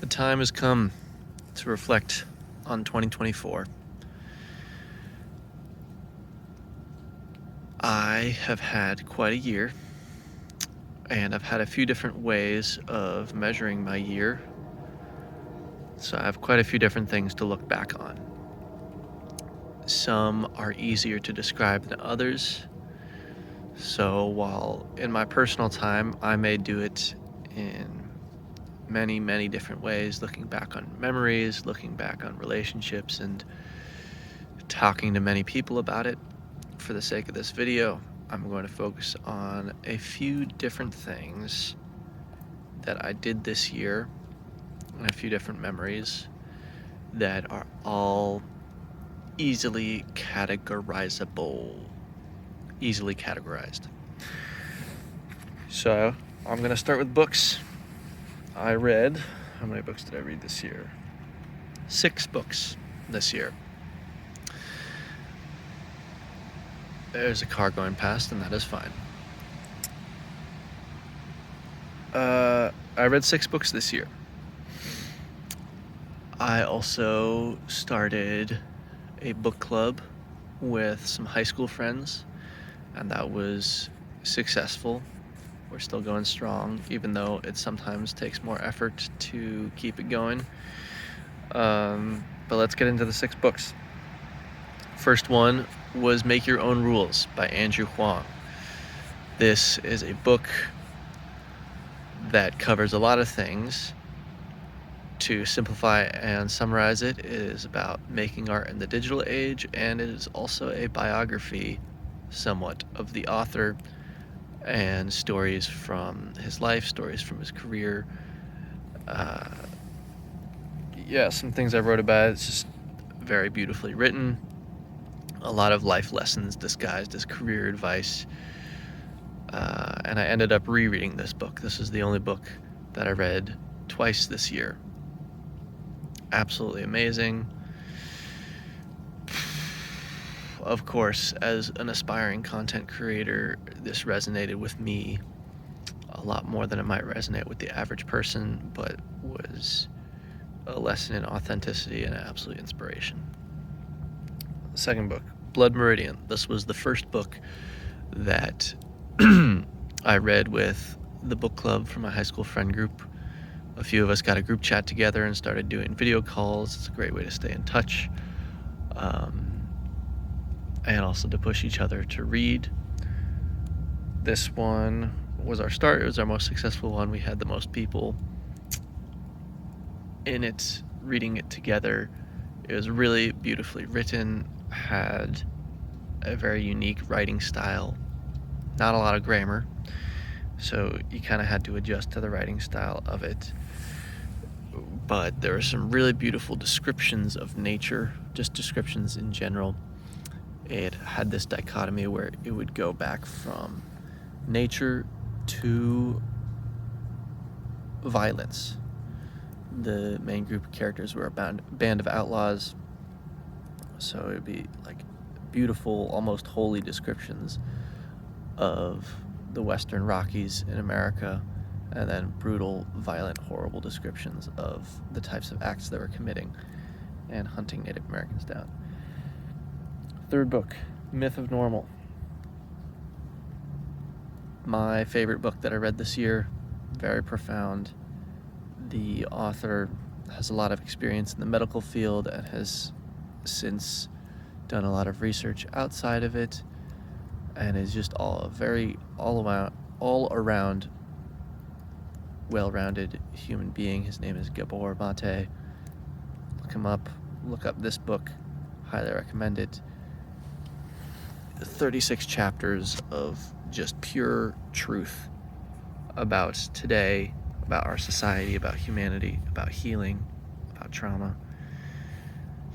The time has come to reflect on 2024. I have had quite a year, and I've had a few different ways of measuring my year. So I have quite a few different things to look back on. Some are easier to describe than others. So while in my personal time, I may do it in many, many different ways, looking back on memories, looking back on relationships, and talking to many people about it. For the sake of this video, I'm going to focus on a few different things that I did this year and a few different memories that are all easily categorized. So I'm going to start with books. I read, how many books did I read this year? 6 books this year. There's a car going past, and that is fine. I read 6 books this year. I also started a book club with some high school friends, and that was successful. We're still going strong, even though it sometimes takes more effort to keep it going. But let's get into the 6 books. First one was Make Your Own Rules by Andrew Huang. This is a book that covers a lot of things. To simplify and summarize it, it is about making art in the digital age, and it is also a biography, somewhat, of the author, and stories from his life, stories from his career. Some things I wrote about it. It's just very beautifully written. A lot of life lessons disguised as career advice. And I ended up rereading this book. This is the only book that I read twice this year. Absolutely amazing. Of course, as an aspiring content creator, this resonated with me a lot more than it might resonate with the average person, but was a lesson in authenticity and an absolute inspiration. Second book, Blood Meridian. This was the first book that I read with the book club from my high school friend group. A few of us got a group chat together and started doing video calls. It's a great way to stay in touch, and also to push each other to read. This one was our start. It was our most successful one. We had the most people in it reading it together. It was really beautifully written, had a very unique writing style, not a lot of grammar, so you kind of had to adjust to the writing style of it. But there were some really beautiful descriptions of nature, just descriptions in general. It had this dichotomy where it would go back from nature to violence. The main group of characters were a band of outlaws, so it would be like beautiful, almost holy descriptions of the Western Rockies in America, and then brutal, violent, horrible descriptions of the types of acts they were committing and hunting Native Americans down. Third book, Myth of Normal. My favorite book that I read this year, very profound. The author has a lot of experience in the medical field and has since done a lot of research outside of it, and is just all around well-rounded human being. His name is Gabor Mate. Look him up. Look up this book. Highly recommend it. 36 chapters of just pure truth about today, about our society, about humanity, about healing, about trauma.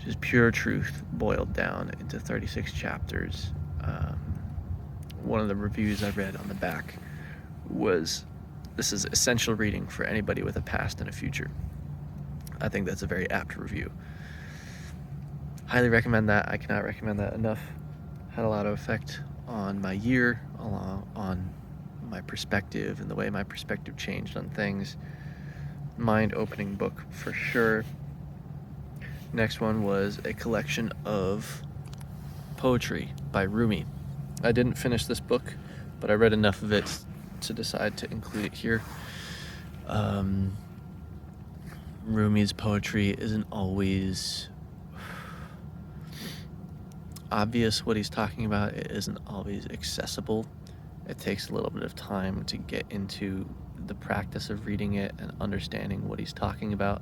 Just pure truth boiled down into 36 chapters. One of the reviews I read on the back was, "This is essential reading for anybody with a past and a future." I think that's a very apt review. Highly recommend that. I cannot recommend that enough. Had a lot of effect on my year, on my perspective and the way my perspective changed on things. mind-opening book for sure. Next one was a collection of poetry by Rumi. I didn't finish this book, but I read enough of it to decide to include it here. Rumi's poetry isn't always obvious what he's talking about. It isn't always accessible. It takes a little bit of time to get into the practice of reading it and understanding what he's talking about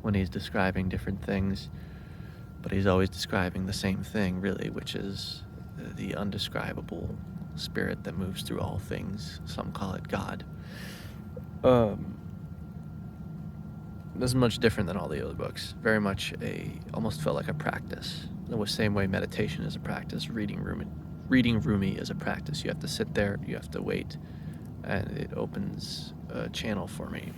when he's describing different things. But he's always describing the same thing, really, which is the undescribable spirit that moves through all things. Some call it God. This is much different than all the other books. Very much almost felt like a practice. The same way meditation is a practice, reading Rumi is a practice. You have to sit there, you have to wait, and it opens a channel for me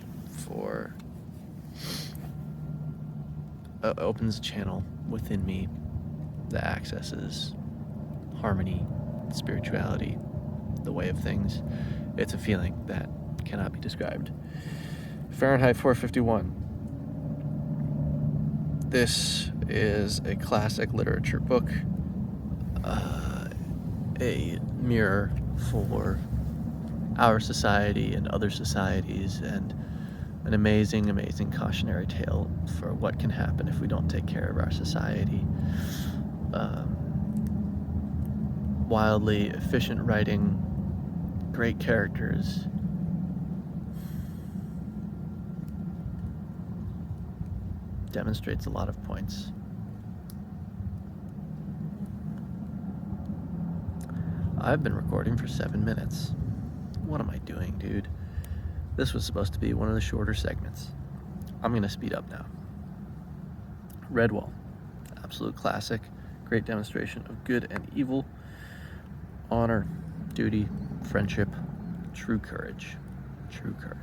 opens a channel within me that accesses harmony, spirituality, the way of things. It's a feeling that cannot be described. Fahrenheit 451. This is a classic literature book, a mirror for our society and other societies, and an amazing, amazing cautionary tale for what can happen if we don't take care of our society. Wildly efficient writing, great characters. Demonstrates a lot of points. I've been recording for 7 minutes. What am I doing, dude? This was supposed to be one of the shorter segments. I'm gonna speed up now. Redwall, absolute classic, great demonstration of good and evil, honor, duty, friendship, true courage. True courage.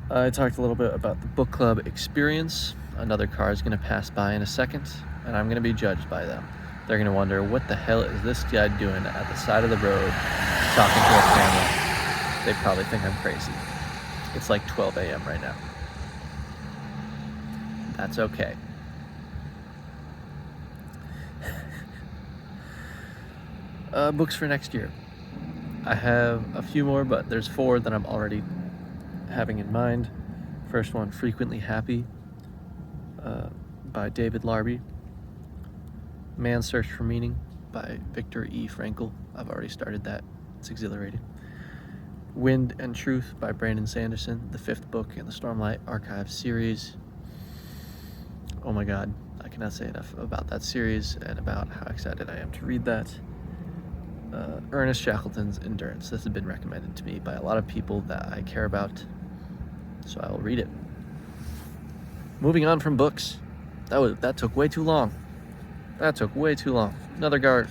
I talked a little bit about the book club experience. Another car is going to pass by in a second, and I'm going to be judged by them. They're going to wonder, what the hell is this guy doing at the side of the road talking to a camera? They probably think I'm crazy. It's like 12 a.m. right now. That's okay. Books for next year. I have a few more, but there's 4 that I'm already having in mind. First one, Frequently Happy, by David Larby. Man's Search for Meaning by Viktor E. Frankl. I've already started that. It's exhilarating. Wind and Truth by Brandon Sanderson, the 5th book in the Stormlight Archive series. Oh my god, I cannot say enough about that series and about how excited I am to read that. Ernest Shackleton's Endurance. This has been recommended to me by a lot of people that I care about, so I will read it. Moving on from books. That took way too long. That took way too long. Another car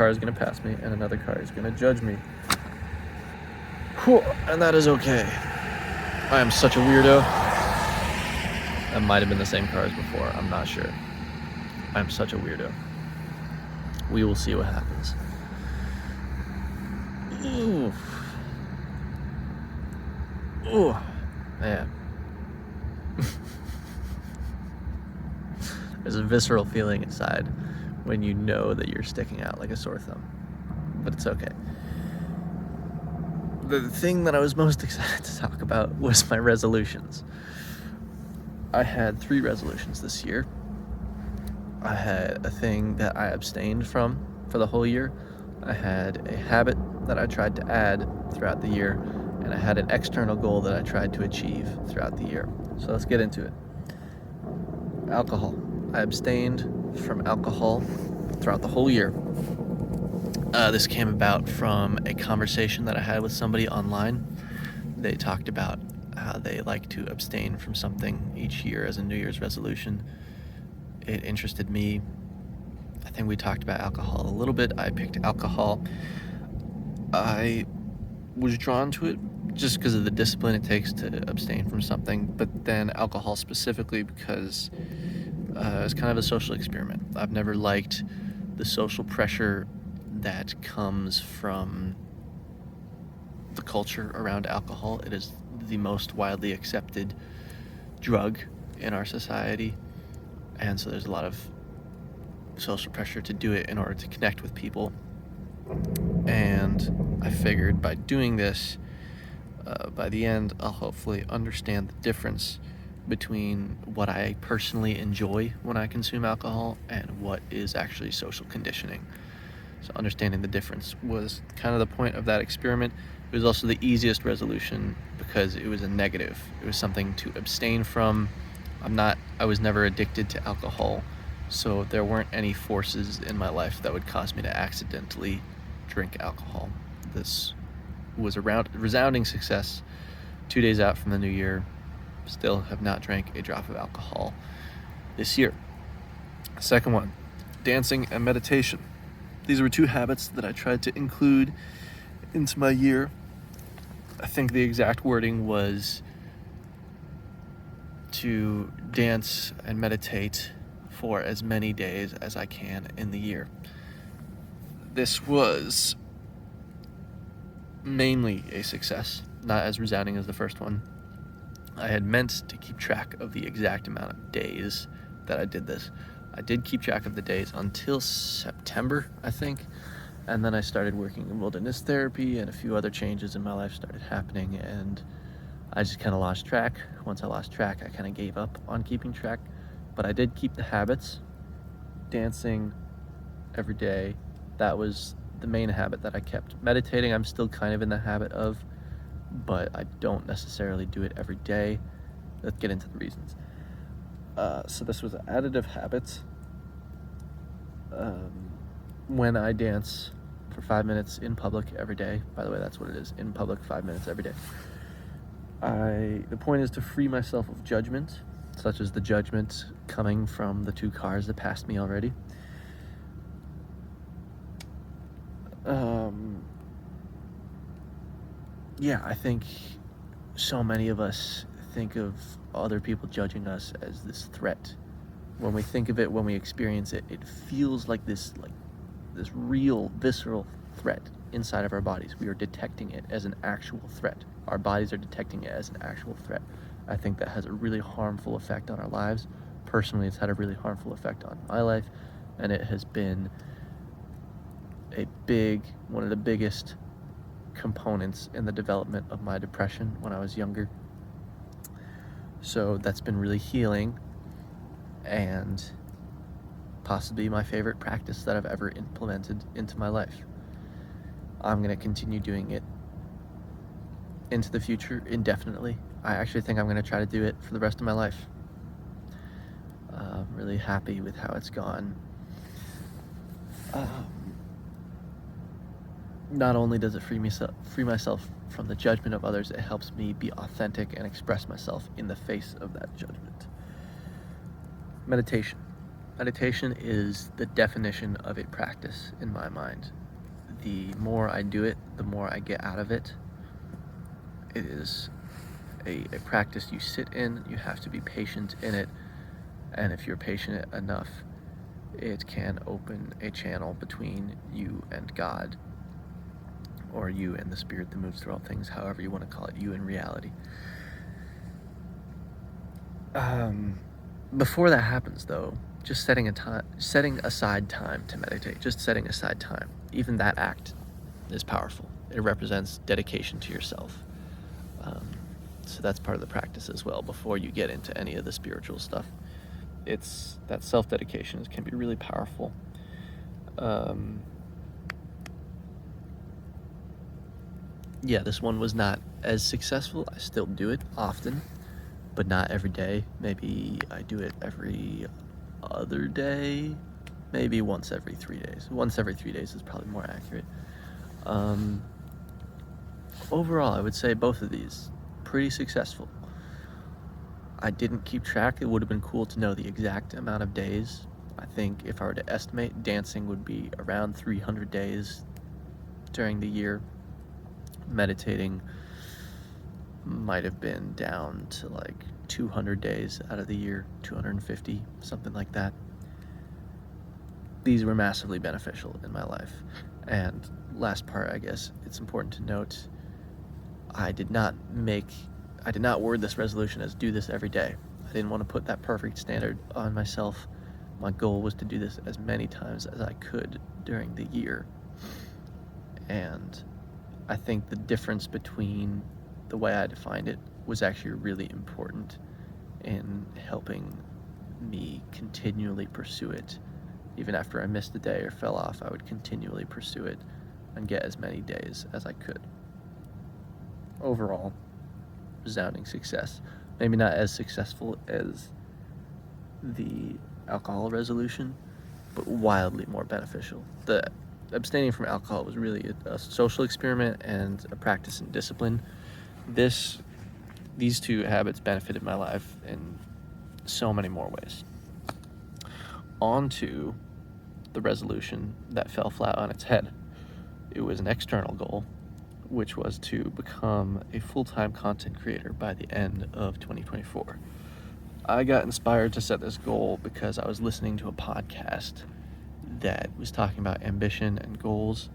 is going to pass me, and another car is going to judge me. Whew, and that is okay. I am such a weirdo. That might have been the same car as before. I'm not sure. I'm such a weirdo. We will see what happens. Ooh. Ooh. Man. There's a visceral feeling inside when you know that you're sticking out like a sore thumb. But it's okay. The thing that I was most excited to talk about was my resolutions. I had 3 resolutions this year. I had a thing that I abstained from for the whole year. I had a habit that I tried to add throughout the year, and I had an external goal that I tried to achieve throughout the year. So let's get into it. Alcohol. I abstained from alcohol throughout the whole year. This came about from a conversation that I had with somebody online. They talked about how they like to abstain from something each year as a New Year's resolution. It interested me. I think we talked about alcohol a little bit. I picked alcohol. I was drawn to it just because of the discipline it takes to abstain from something, but then alcohol specifically because it's kind of a social experiment. I've never liked the social pressure that comes from the culture around alcohol. It is the most widely accepted drug in our society, and so there's a lot of social pressure to do it in order to connect with people. And I figured by doing this, by the end, I'll hopefully understand the difference between what I personally enjoy when I consume alcohol and what is actually social conditioning. So understanding the difference was kind of the point of that experiment. It was also the easiest resolution because it was a negative. It was something to abstain from. I was never addicted to alcohol, so there weren't any forces in my life that would cause me to accidentally drink alcohol. This was a resounding success. 2 days out from the new year, still have not drank a drop of alcohol this year. Second one, dancing and meditation. These were 2 habits that I tried to include into my year. I think the exact wording was to dance and meditate for as many days as I can in the year. This was mainly a success, not as resounding as the first one. I had meant to keep track of the exact amount of days that I did this. I did keep track of the days until September, I think, and then I started working in wilderness therapy and a few other changes in my life started happening, and I just kind of lost track. Once I lost track, I kind of gave up on keeping track, but I did keep the habits. Dancing every day, that was the main habit that I kept. Meditating, I'm still kind of in the habit of, but I don't necessarily do it every day. Let's get into the reasons. So this was an additive habit. When I dance for 5 minutes in public every day, by the way, that's what it is, in public 5 minutes every day. The point is to free myself of judgment, such as the judgment coming from the 2 cars that passed me already. Yeah, I think so many of us think of other people judging us as this threat. When we think of it, when we experience it, it feels like this real, visceral threat inside of our bodies. We are detecting it as an actual threat. Our bodies are detecting it as an actual threat. I think that has a really harmful effect on our lives. Personally, it's had a really harmful effect on my life, and it has been one of the biggest components in the development of my depression when I was younger. So that's been really healing and possibly my favorite practice that I've ever implemented into my life. I'm going to continue doing it into the future indefinitely. I actually think I'm going to try to do it for the rest of my life. I'm really happy with how it's gone. Not only does it free myself from the judgment of others, it helps me be authentic and express myself in the face of that judgment. Meditation. Meditation is the definition of a practice in my mind. The more I do it, the more I get out of it. It is a practice you sit in. You have to be patient in it, and if you're patient enough, it can open a channel between you and God, or you and the spirit that moves through all things, however you want to call it, you and reality. Before that happens, though, just setting aside time to meditate, just setting aside time, even that act is powerful. It represents dedication to yourself. So that's part of the practice as well. Before you get into any of the spiritual stuff, it's that self-dedication can be really powerful. Yeah, this one was not as successful. I still do it often, but not every day. Maybe I do it every other day, maybe once every 3 days. Once every 3 days is probably more accurate. Overall, I would say both of these pretty successful. I didn't keep track. It would have been cool to know the exact amount of days. I think if I were to estimate, dancing would be around 300 days during the year. Meditating might have been down to like 200 days out of the year, 250, something like that. These were massively beneficial in my life. And last part, I guess it's important to note, I did not word this resolution as do this every day. I didn't want to put that perfect standard on myself. My goal was to do this as many times as I could during the year. And I think the difference between the way I defined it was actually really important in helping me continually pursue it. Even after I missed a day or fell off, I would continually pursue it and get as many days as I could. Overall, resounding success. Maybe not as successful as the alcohol resolution, but wildly more beneficial. The abstaining from alcohol was really a social experiment and a practice in discipline. These two habits benefited my life in so many more ways. On to the resolution that fell flat on its head. It was an external goal, which was to become a full-time content creator by the end of 2024. I got inspired to set this goal because I was listening to a podcast that was talking about ambition and goals,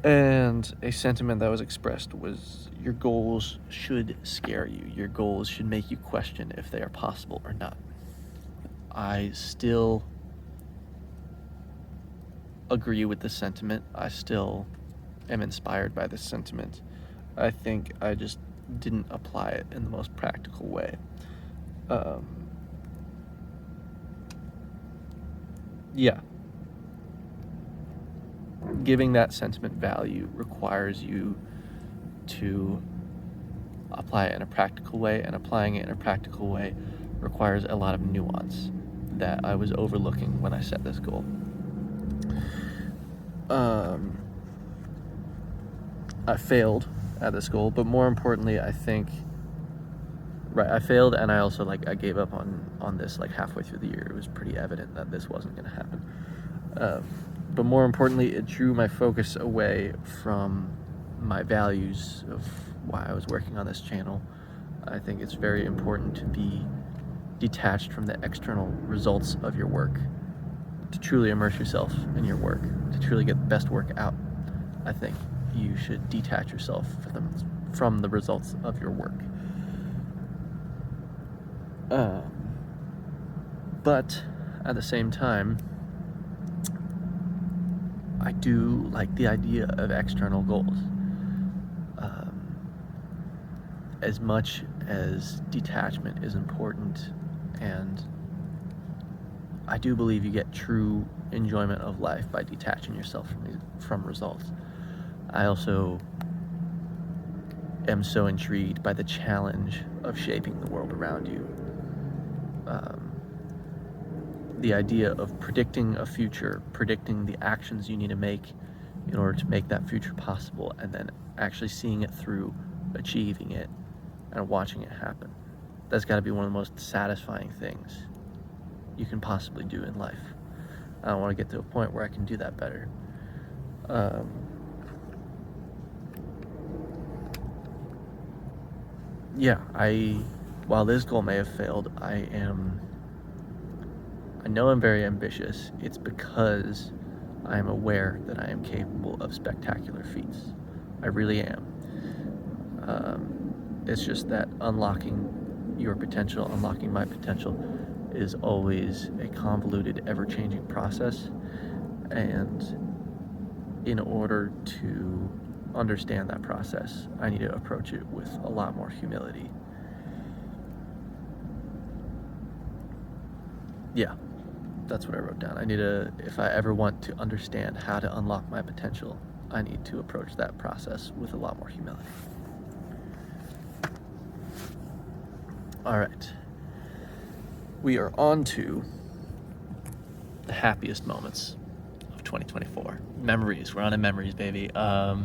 and a sentiment that was expressed was your goals should scare you. Your goals should make you question if they are possible or not. I still agree with this sentiment. I still am inspired by this sentiment. I think I just didn't apply it in the most practical way. Giving that sentiment value requires you to apply it in a practical way, and applying it in a practical way requires a lot of nuance that I was overlooking when I set this goal. I failed at this goal, but more importantly, I think, I failed, and I also I gave up on this halfway through the year. It was pretty evident that this wasn't going to happen. But more importantly, it drew my focus away from my values of why I was working on this channel. I think it's very important to be detached from the external results of your work, to truly immerse yourself in your work, to truly get the best work out. I think you should detach yourself from the results of your work. But at the same time, I do like the idea of external goals. As much as detachment is important, and I do believe you get true enjoyment of life by detaching yourself from results, I also am so intrigued by the challenge of shaping the world around you. The idea of predicting a future, predicting the actions you need to make in order to make that future possible, and then actually seeing it through, achieving it, and watching it happen. That's got to be one of the most satisfying things you can possibly do in life. I want to get to a point where I can do that better. While this goal may have failed, I know I'm very ambitious. It's because I am aware that I am capable of spectacular feats. I really am. It's just that unlocking your potential, unlocking my potential, is always a convoluted, ever-changing process. And in order to understand that process, I need to approach it with a lot more humility. Yeah, that's what I wrote down. If I ever want to understand how to unlock my potential, I need to approach that process with a lot more humility. All right. We are on to the happiest moments of 2024. Memories. We're on to memories, baby. I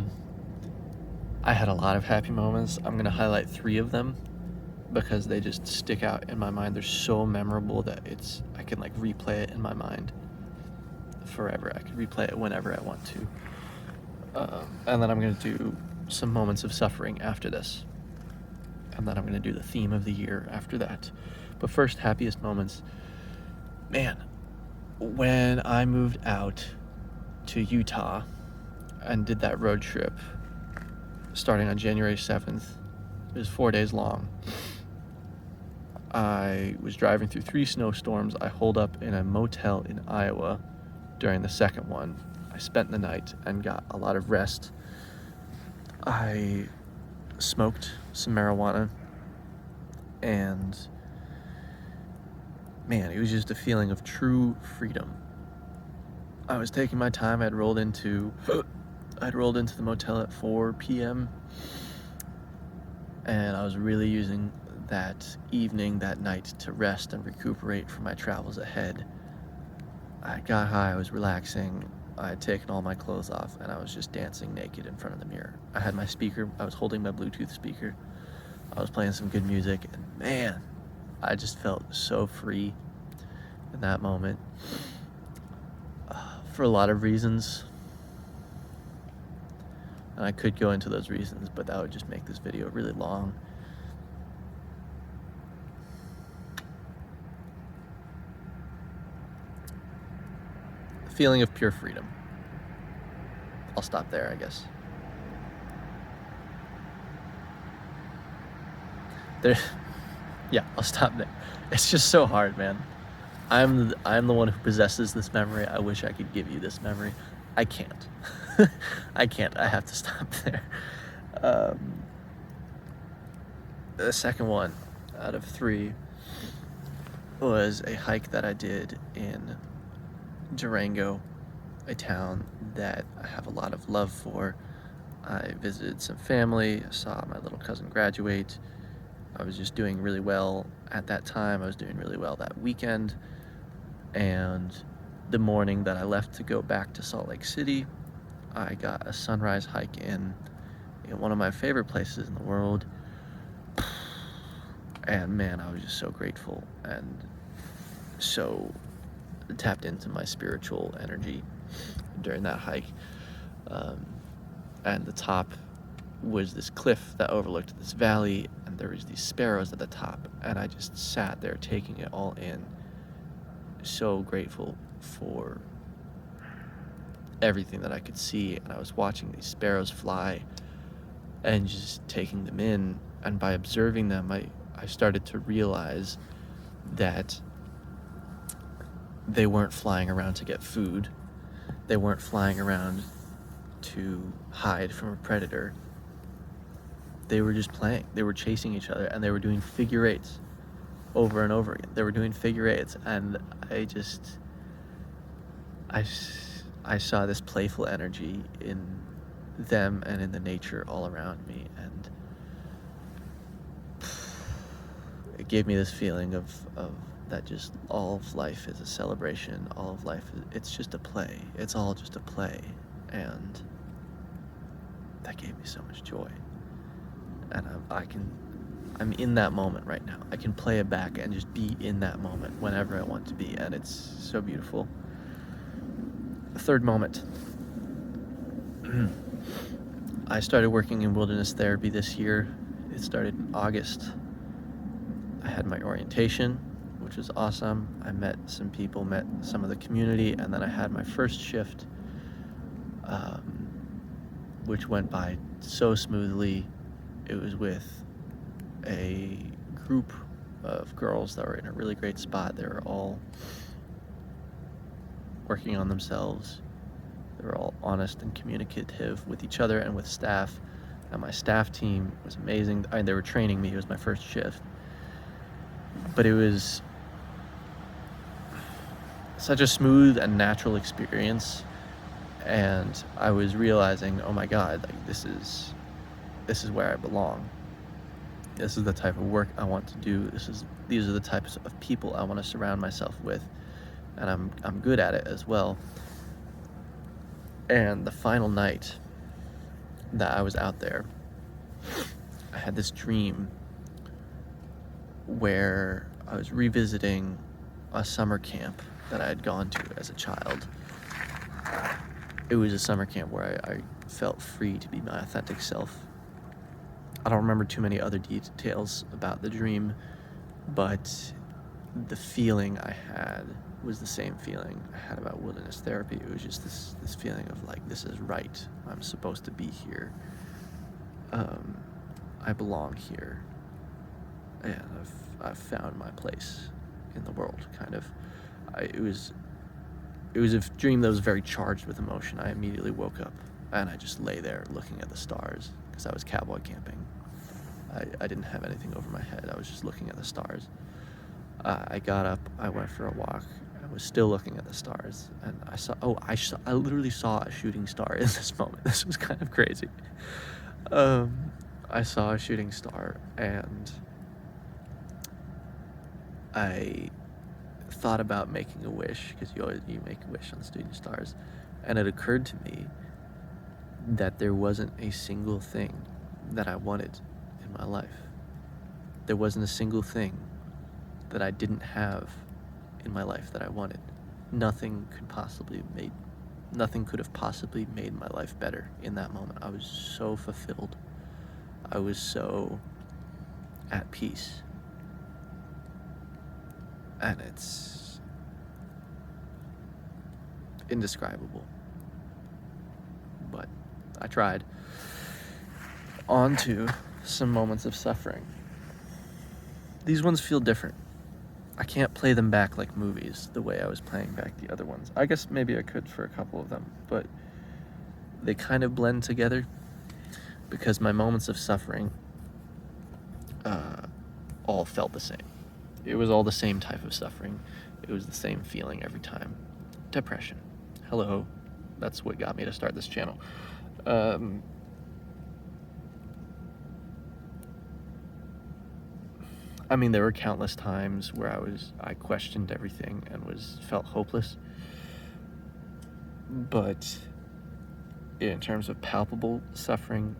had a lot of happy moments. I'm going to highlight 3 of them because they just stick out in my mind. They're so memorable that I can replay it in my mind forever. I can replay it whenever I want to. And then I'm going to do some moments of suffering after this. And then I'm going to do the theme of the year after that. But first, happiest moments. Man, when I moved out to Utah and did that road trip starting on January 7th. It was 4 days long. I was driving through 3 snowstorms. I holed up in a motel in Iowa during the second one. I spent the night and got a lot of rest. I smoked some marijuana, and man, it was just a feeling of true freedom. I was taking my time. I'd rolled into the motel at 4 p.m. and I was really using that evening, that night, to rest and recuperate from my travels ahead. I got high, I was relaxing, I had taken all my clothes off, and I was just dancing naked in front of the mirror. I had my speaker, I was holding my Bluetooth speaker, I was playing some good music, and man, I just felt so free in that moment. For a lot of reasons, and I could go into those reasons, but that would just make this video really long. The feeling of pure freedom. I'll stop there, I guess. I'll stop there. It's just so hard, man. I'm the one who possesses this memory. I wish I could give you this memory. I can't. I can't. I have to stop there. The second one out of 3 was a hike that I did in Durango, a town that I have a lot of love for. I visited some family, saw my little cousin graduate. I was just doing really well at that time. I was doing really well that weekend. And the morning that I left to go back to Salt Lake City, I got a sunrise hike in one of my favorite places in the world. And man, I was just so grateful and so tapped into my spiritual energy during that hike. And the top was this cliff that overlooked this valley, and there was these sparrows at the top, and I just sat there taking it all in, so grateful for everything that I could see. And I was watching these sparrows fly and just taking them in, and by observing them, I started to realize that they weren't flying around to get food. They weren't flying around to hide from a predator. They were just playing. They were chasing each other, and they were doing figure eights over and over again. They were doing figure eights, and I saw this playful energy in them and in the nature all around me, and it gave me this feeling of that just all of life is a celebration. All of life, it's just a play. It's all just a play, and that gave me so much joy. And I'm in that moment right now. I can play it back and just be in that moment whenever I want to be, and it's so beautiful. The third moment. I started working in wilderness therapy this year. It started in August. I had my orientation, which was awesome. I met some people, met some of the community, and then I had my first shift, which went by so smoothly. It was with a group of girls that were in a really great spot. They were all working on themselves. They were all honest and communicative with each other and with staff. And my staff team was amazing. They were training me. It was my first shift. But it was such a smooth and natural experience. And I was realizing, oh my God, like this is where I belong. This is the type of work I want to do. These are the types of people I want to surround myself with, and I'm good at it as well. And the final night that I was out there, I had this dream where I was revisiting a summer camp that I had gone to as a child. It was a summer camp where I felt free to be my authentic self. I don't remember too many other details about the dream, but the feeling I had was the same feeling I had about wilderness therapy. It was just this feeling of like, this is right. I'm supposed to be here. I belong here, and I've found my place in the world. Kind of, it was a dream that was very charged with emotion. I immediately woke up and I just lay there looking at the stars because I was cowboy camping. I didn't have anything over my head. I was just looking at the stars. I got up, I went for a walk, I was still looking at the stars, and I literally saw a shooting star in this moment. This was kind of crazy. I saw a shooting star, and I thought about making a wish, because you make a wish on shooting stars, and it occurred to me that there wasn't a single thing that I wanted in my life. There wasn't a single thing that I didn't have in my life that I wanted. Nothing could have possibly made my life better in that moment. I was so fulfilled. I was so at peace. And it's indescribable. But I tried. On to some moments of suffering. These ones feel different. I can't play them back like movies the way I was playing back the other ones. I guess maybe I could for a couple of them, but they kind of blend together because my moments of suffering all felt the same. It was all the same type of suffering. It was the same feeling every time. Depression. Hello. That's what got me to start this channel. I mean, there were countless times where I questioned everything and felt hopeless. But in terms of palpable suffering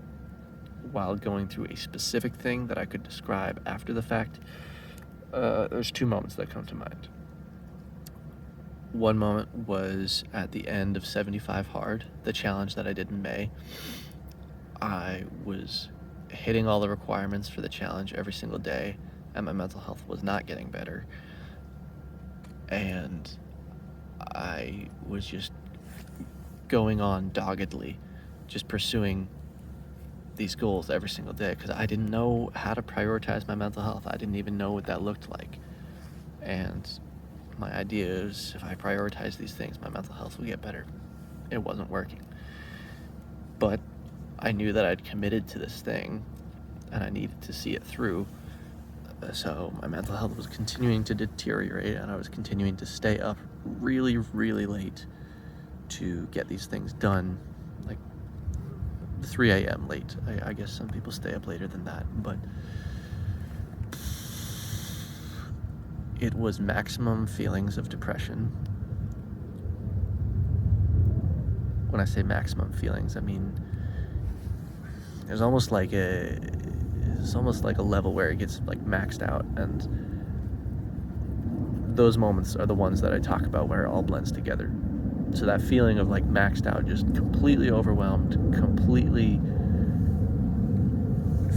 while going through a specific thing that I could describe after the fact, there's two moments that come to mind. One moment was at the end of 75 Hard, the challenge that I did in May. I was hitting all the requirements for the challenge every single day, and my mental health was not getting better. And I was just going on doggedly, just pursuing these goals every single day because I didn't know how to prioritize my mental health. I didn't even know what that looked like. And my idea is if I prioritize these things, my mental health will get better. It wasn't working. But I knew that I'd committed to this thing and I needed to see it through. So my mental health was continuing to deteriorate and I was continuing to stay up really, really late to get these things done, like 3 a.m. late. I guess some people stay up later than that, but it was maximum feelings of depression. When I say maximum feelings, I mean there's almost like a level where it gets like maxed out, and those moments are the ones that I talk about where it all blends together. So that feeling of like maxed out, just completely overwhelmed, completely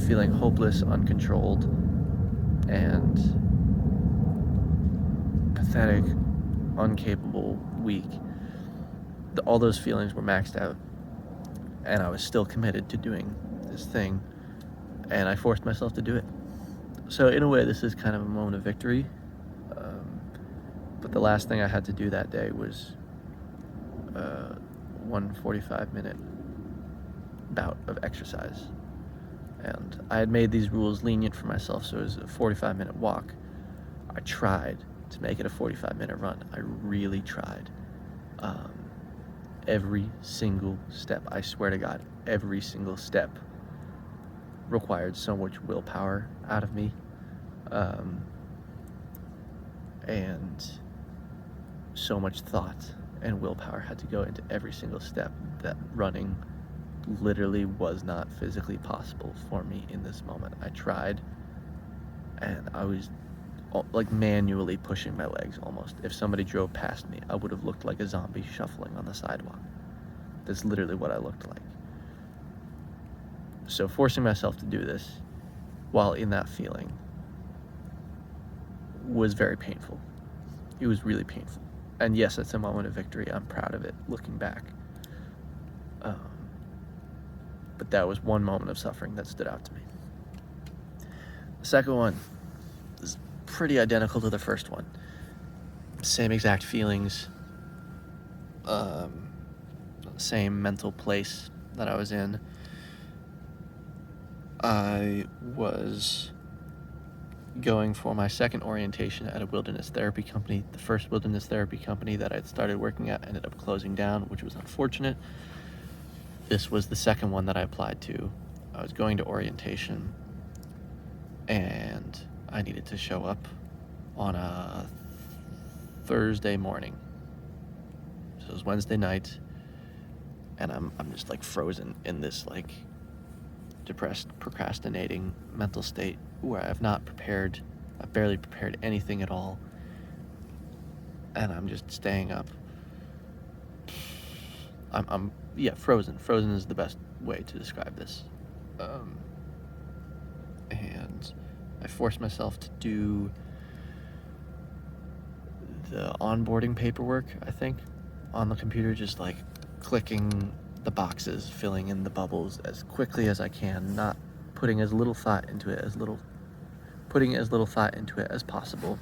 feeling hopeless, uncontrolled, and pathetic, incapable, weak. All those feelings were maxed out, and I was still committed to doing this thing, and I forced myself to do it. So in a way, this is kind of a moment of victory, but the last thing I had to do that day was one 45-minute bout of exercise. And I had made these rules lenient for myself, so it was a 45-minute walk. I tried to make it a 45-minute run. I really tried. Every single step, I swear to God, every single step required so much willpower out of me. And so much thought and willpower had to go into every single step that running literally was not physically possible for me in this moment. I tried, and I was like manually pushing my legs almost. If somebody drove past me, I would have looked like a zombie shuffling on the sidewalk. That's literally what I looked like. So forcing myself to do this while in that feeling was very painful. It was really painful. And yes, it's a moment of victory. I'm proud of it looking back. but that was one moment of suffering that stood out to me. The second one is pretty identical to the first one. Same exact feelings, same mental place that I was in. I was going for my second orientation at a wilderness therapy company. The first wilderness therapy company that I'd started working at ended up closing down, which was unfortunate. This was the second one that I applied to. I was going to orientation, and I needed to show up on a Thursday morning. So it was Wednesday night, and I'm just like frozen in this like depressed, procrastinating mental state where I've barely prepared anything at all, and I'm just staying up. I'm frozen. Frozen is the best way to describe this. And I forced myself to do the onboarding paperwork, I think, on the computer, just like clicking the boxes, filling in the bubbles as quickly as I can, not putting as little thought into it as possible,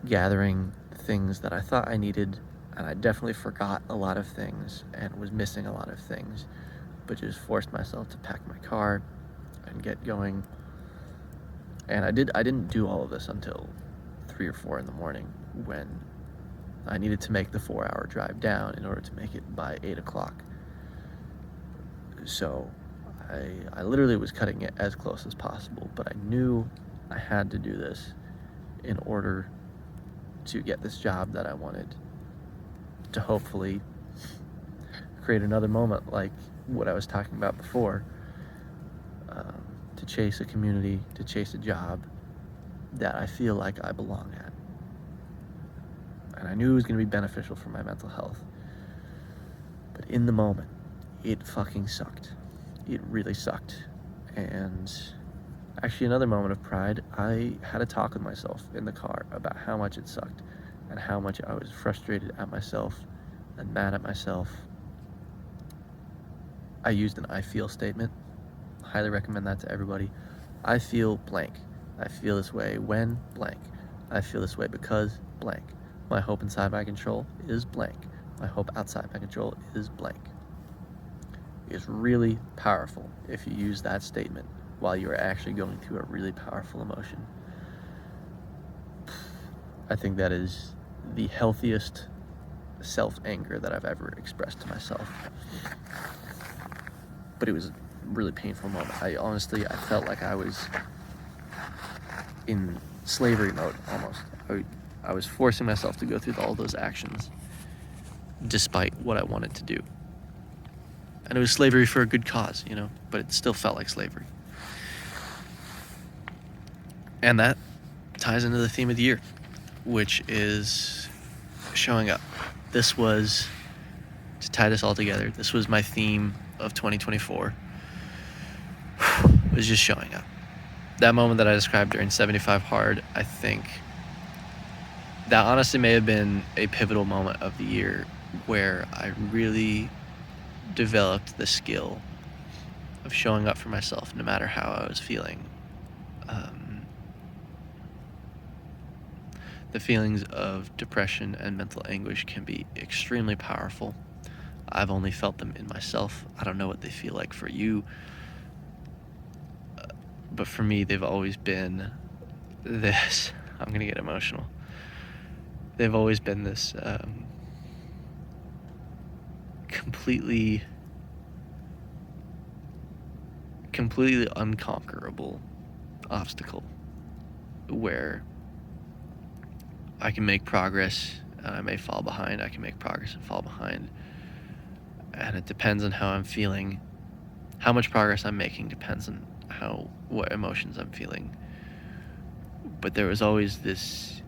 gathering things that I thought I needed, and I definitely forgot a lot of things and was missing a lot of things, but just forced myself to pack my car and get going. And I didn't do all of this until 3 or 4 in the morning, when I needed to make the 4-hour drive down in order to make it by 8 o'clock. So I literally was cutting it as close as possible, but I knew I had to do this in order to get this job that I wanted, to hopefully create another moment like what I was talking about before, to chase a community, to chase a job that I feel like I belong at. And I knew it was going to be beneficial for my mental health. But in the moment, it fucking sucked. It really sucked. And actually, another moment of pride, I had a talk with myself in the car about how much it sucked and how much I was frustrated at myself and mad at myself. I used an I feel statement. Highly recommend that to everybody. I feel blank. I feel this way when blank. I feel this way because blank. My hope inside my control is blank. My hope outside my control is blank. It's really powerful if you use that statement while you are actually going through a really powerful emotion. I think that is the healthiest self-anger that I've ever expressed to myself. But it was a really painful moment. I felt like I was in slavery mode almost. I was forcing myself to go through all those actions despite what I wanted to do. And it was slavery for a good cause, but it still felt like slavery. And that ties into the theme of the year, which is showing up. This was, to tie this all together, this was my theme of 2024, was just showing up. That moment that I described during 75 Hard, I think that honestly may have been a pivotal moment of the year where I really developed the skill of showing up for myself no matter how I was feeling. The feelings of depression and mental anguish can be extremely powerful. I've only felt them in myself. I don't know what they feel like for you. But for me, they've always been this. I'm going to get emotional. They've always been this completely unconquerable obstacle where I can make progress and I may fall behind. I can make progress and fall behind. And it depends on how I'm feeling. How much progress I'm making depends on what emotions I'm feeling. But there was always this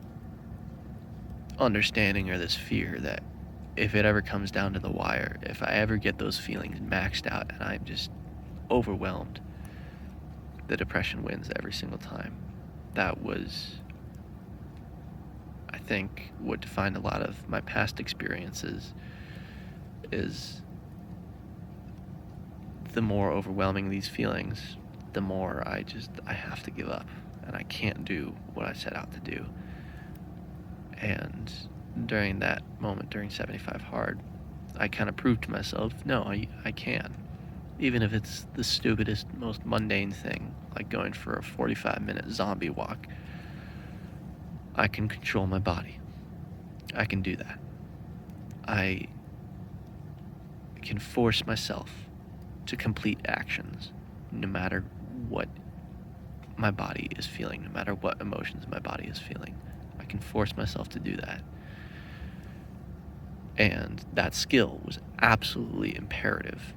understanding or this fear that if it ever comes down to the wire, if I ever get those feelings maxed out and I'm just overwhelmed, the depression wins every single time. That was, I think, what defined a lot of my past experiences, is the more overwhelming these feelings, the more I have to give up, and I can't do what I set out to do. And during that moment, during 75 Hard, I kind of proved to myself, no, I can. Even if it's the stupidest, most mundane thing, like going for a 45-minute zombie walk, I can control my body. I can do that. I can force myself to complete actions no matter what my body is feeling, no matter what emotions my body is feeling. I can force myself to do that. And that skill was absolutely imperative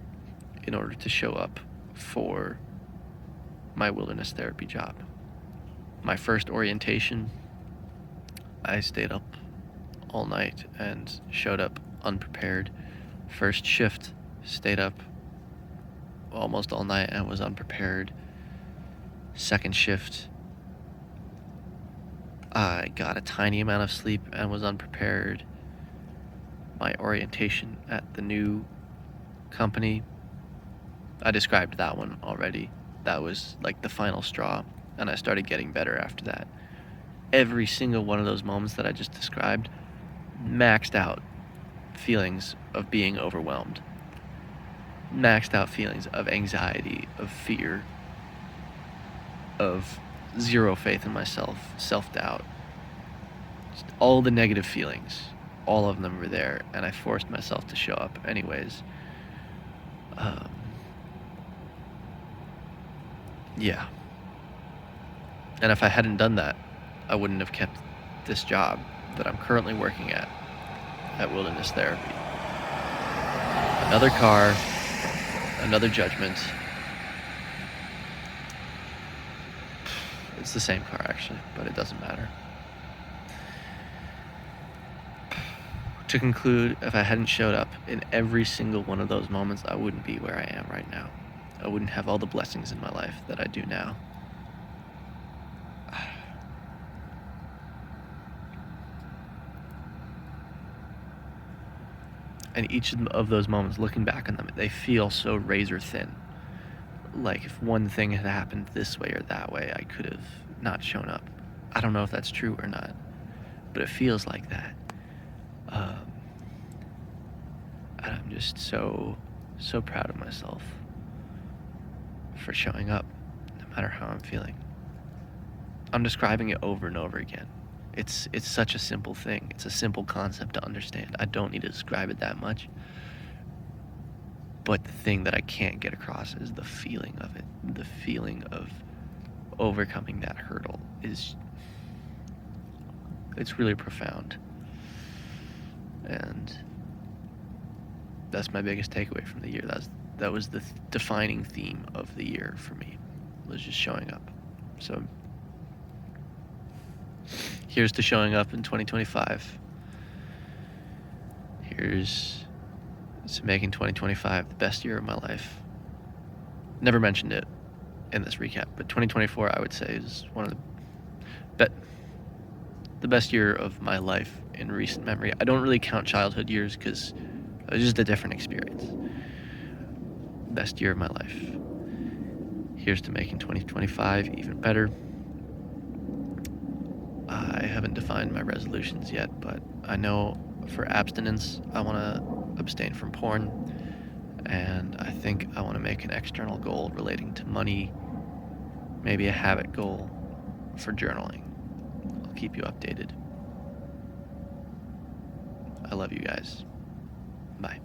in order to show up for my wilderness therapy job. My first orientation, I stayed up all night and showed up unprepared. First shift, stayed up almost all night and was unprepared. Second shift, I got a tiny amount of sleep and was unprepared. My orientation at the new company, I described that one already. That was like the final straw, and I started getting better after that. Every single one of those moments that I just described maxed out feelings of being overwhelmed, maxed out feelings of anxiety, of fear, of zero faith in myself, self-doubt. Just all the negative feelings, all of them were there, and I forced myself to show up anyways. Yeah. And if I hadn't done that, I wouldn't have kept this job that I'm currently working at Wilderness Therapy. Another car, another judgment. It's the same car actually, but it doesn't matter. To conclude, if I hadn't showed up in every single one of those moments, I wouldn't be where I am right now. I wouldn't have all the blessings in my life that I do now. And each of those moments, looking back on them, they feel so razor thin. Like if one thing had happened this way or that way, I could have not shown up. I don't know if that's true or not, but it feels like that. And I'm just so proud of myself for showing up, no matter how I'm feeling. I'm describing it over and over again. It's such a simple thing. It's a simple concept to understand. I don't need to describe it that much. But the thing that I can't get across is the feeling of it. The feeling of overcoming that hurdle it's really profound. And that's my biggest takeaway from the year. That was the defining theme of the year for me, was just showing up. So here's to showing up in 2025. Here's to making 2025 the best year of my life. Never mentioned it in this recap, but 2024 I would say is one of the best year of my life in recent memory. I don't really count childhood years because it was just a different experience. Best year of my life. Here's to making 2025 even better. I haven't defined my resolutions yet, but I know for abstinence, I want to abstain from porn, and I think I want to make an external goal relating to money, maybe a habit goal for journaling. I'll keep you updated. I love you guys. Bye.